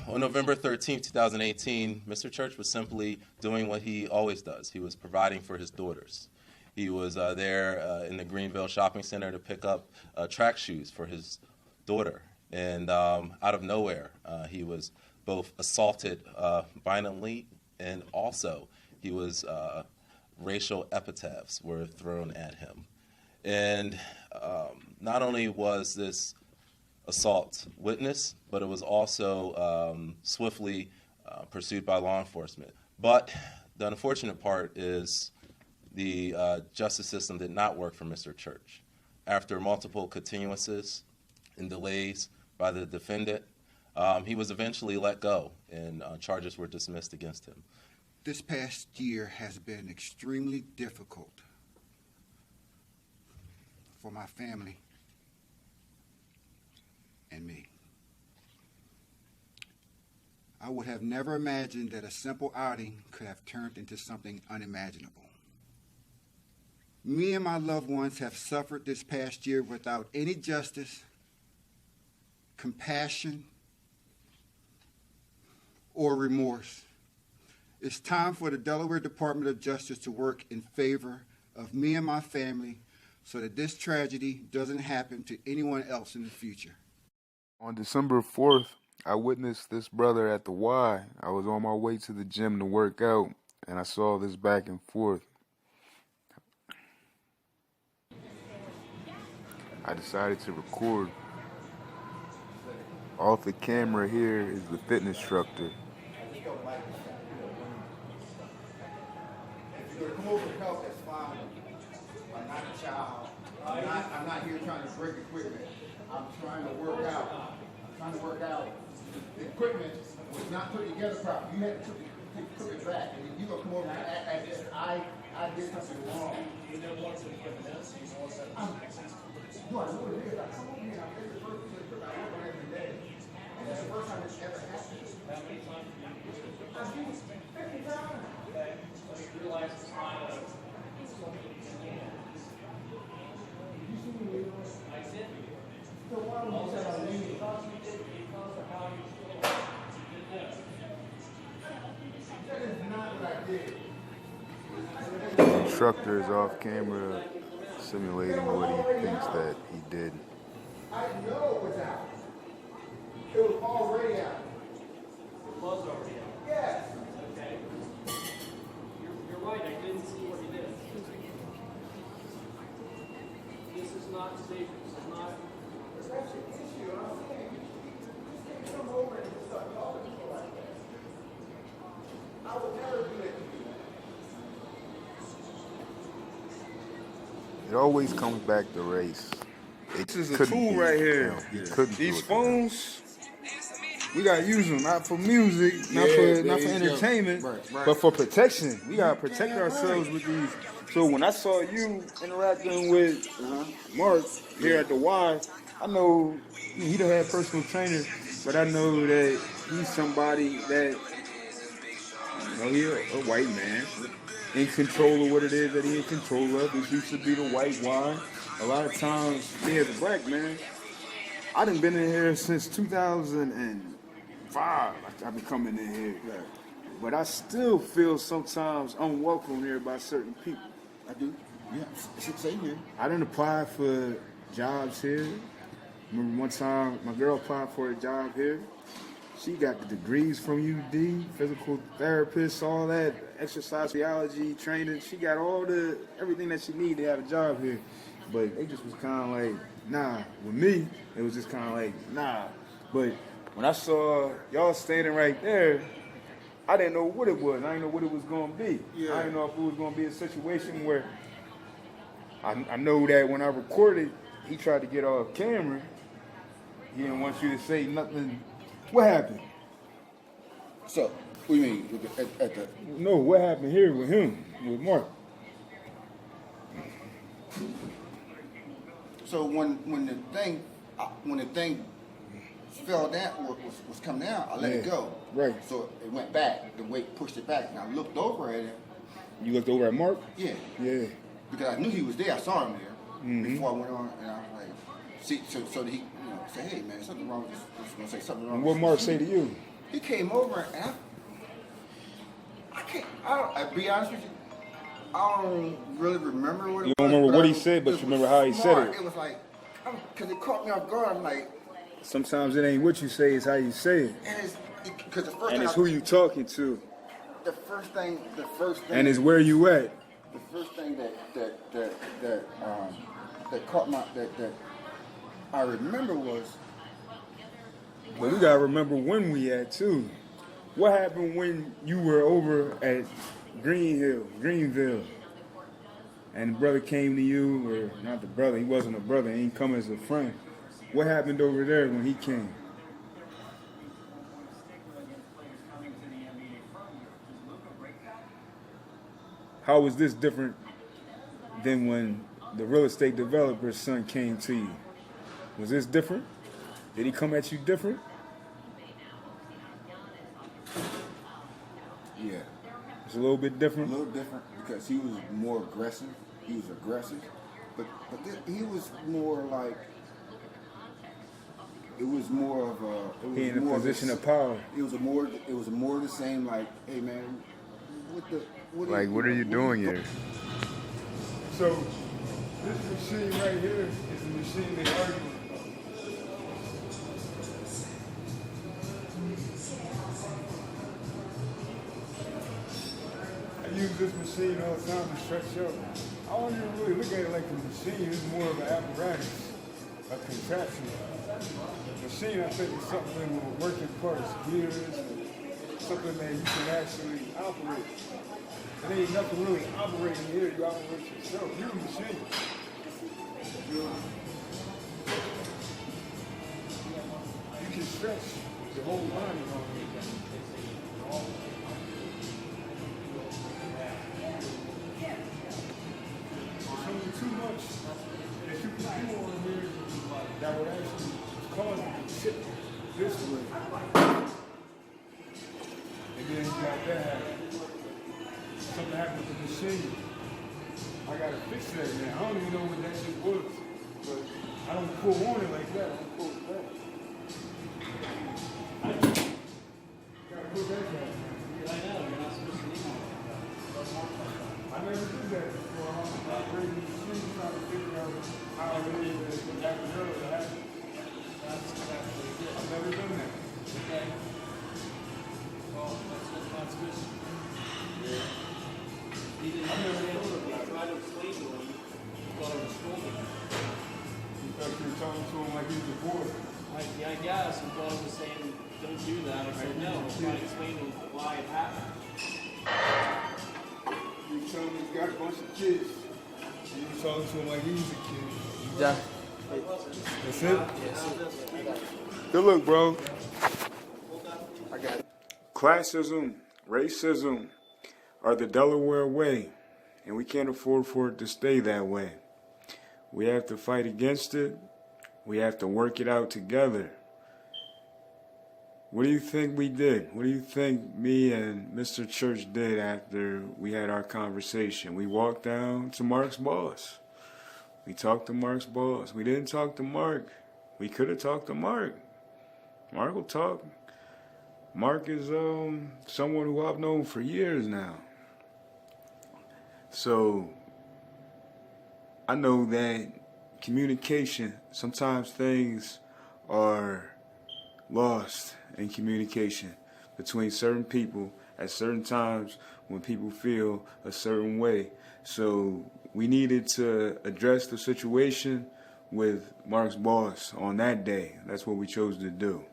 On November 13th, 2018, Mr. Church was simply doing what he always does. He was providing for his daughters. He was there in the Greenville Shopping Center to pick up track shoes for his daughter. And out of nowhere, he was both assaulted violently, and also he was racial epithets were thrown at him. And not only was this assault witnessed, but it was also swiftly pursued by law enforcement. But the unfortunate part is the justice system did not work for Mr. Church. After multiple continuances and delays by the defendant, he was eventually let go, and charges were dismissed against him. This past year has been extremely difficult for my family and me. I would have never imagined that a simple outing could have turned into something unimaginable. Me and my loved ones have suffered this past year without any justice, compassion, or remorse. It's time for the Delaware Department of Justice to work in favor of me and my family so that this tragedy doesn't happen to anyone else in the future. On December 4th, I witnessed this brother at the Y. I was on my way to the gym to work out, and I saw this back and forth. I decided to record. Off the camera here is the fitness instructor. If you're going to come over to help, that's fine. I'm not a child. I'm not here trying to break equipment. I'm trying to work out. The equipment was not put together properly. You had to put it back. And you're going to come over and act as if I did something wrong. You never want to put equipment in. No, I know what it is. I come over here and I fix the first piece of equipment. I work on every day. And that's the first time it's ever happened. How many times have you used it? 50 times. Okay. So you realize it's not a something you can. You see me? I did. So why would you say I leave? Because you did, because of how you feel. You did this. That is not what I did. The instructor is off camera simulating what he thinks that he did. I know it was out. It was already out. It was already out? Yes. Okay. You're right, I didn't see what he did. This is not safe. This is not... That's the issue. I'm saying you can't come over and just start talking to me like that. I would never do that to you. It always comes back to race. This is a tool right here. These phones, we gotta use them not for music, not for entertainment, but for protection. We gotta protect ourselves with these. So when I saw you interacting with Mark here at the Y, I know he don't have a personal trainer, but I know that he's somebody that, he's a white man in control of what it is that he's in control of. This used to be the white Y. A lot of times, me as a black man, I done been in here since 2005. I've been coming in here. Right. But I still feel sometimes unwelcome here by certain people. I do. Yeah. Same here. I done applied for jobs here. Remember one time my girl applied for a job here. She got the degrees from UD, physical therapist, all that, exercise physiology training. She got everything that she needed to have a job here. But they just was kind of like, nah. With me, it was just kind of like, nah. But when I saw y'all standing right there, I didn't know what it was. I didn't know what it was going to be. Yeah. I didn't know if it was going to be a situation where I know that when I recorded, he tried to get off camera. He didn't want you to say nothing. What happened? So, what do you mean? No, what happened here with him, with Mark? So when the thing fell down, was coming down, I let it go. Right. So it went back. The weight pushed it back, and I looked over at him. You looked over at Mark? Yeah. Yeah. Because I knew he was there. I saw him there before I went on, and I was like, see, so that he, say, hey man, something wrong with this. Just gonna say something wrong. And what Mark say to you? He came over and I'll be honest with you, I don't really remember what it was. You don't remember but what he said, but you remember how he said it. It was like, because it caught me off guard. I'm like, Sometimes it ain't what you say, it's how you say it. because the first And thing it's who you talking to. the first thing, And it's where you at. the first thing that caught my that I remember was, But we gotta remember when we at too. What happened when you were over at Greenville, and the brother came to you, or not the brother, he wasn't a brother, he ain't come as a friend. What happened over there when he came? How was this different than when the real estate developer's son came to you? Was this different? Did he come at you different? yeah, It's a little bit a different. little different because he was more aggressive. He was aggressive, but he was more like. It was more of a. It was He in a more position of power. It was more the same. Like, hey man, what Like, what are you doing here? So, this machine right here is the machine they argue about. I use this machine all the time to stretch up. I don't even really look at it like a machine. It's more of an apparatus, a contraption. Machine, I think, is something with working parts, gears, something that you can actually operate. There ain't nothing really operating here. You operate yourself. You're a machine. You can stretch the whole body on it. There's only too much that you can do on here that would actually cause you to sit this way. And then you got that happening. Something happened to the machine. I gotta fix that now. I don't even know what that shit was. But I don't pull on it like that. I don't pull it back. Gotta put that back. I know, you're not supposed to leave. I never did that before. I was operating the machine trying to figure out how it is that happened earlier. That's exactly what he did. I've never done that. Okay. Well, that's what constitution. He didn't understand what he tried to explain to him. He thought it was scolding. You thought you were talking to him like he was a boy. I guess he thought it was saying, don't do that. I said, no, I'm trying to explain to him why it happened. You were telling him he's got a bunch of kids. And you were talking to him like he was a kid. Yeah. That's it? Good look, bro. I got it. Classism, racism are the Delaware way, and we can't afford for it to stay that way. We have to fight against it. We have to work it out together. What do you think we did? What do you think me and Mr. Church did after we had our conversation? We walked down to Mark's boss. We talked to Mark's boss. We didn't talk to Mark. We could have talked to Mark. Mark will talk. Mark is someone who I've known for years now. So I know that communication, sometimes things are lost in communication between certain people at certain times when people feel a certain way. So we needed to address the situation with Mark's boss on that day. That's what we chose to do.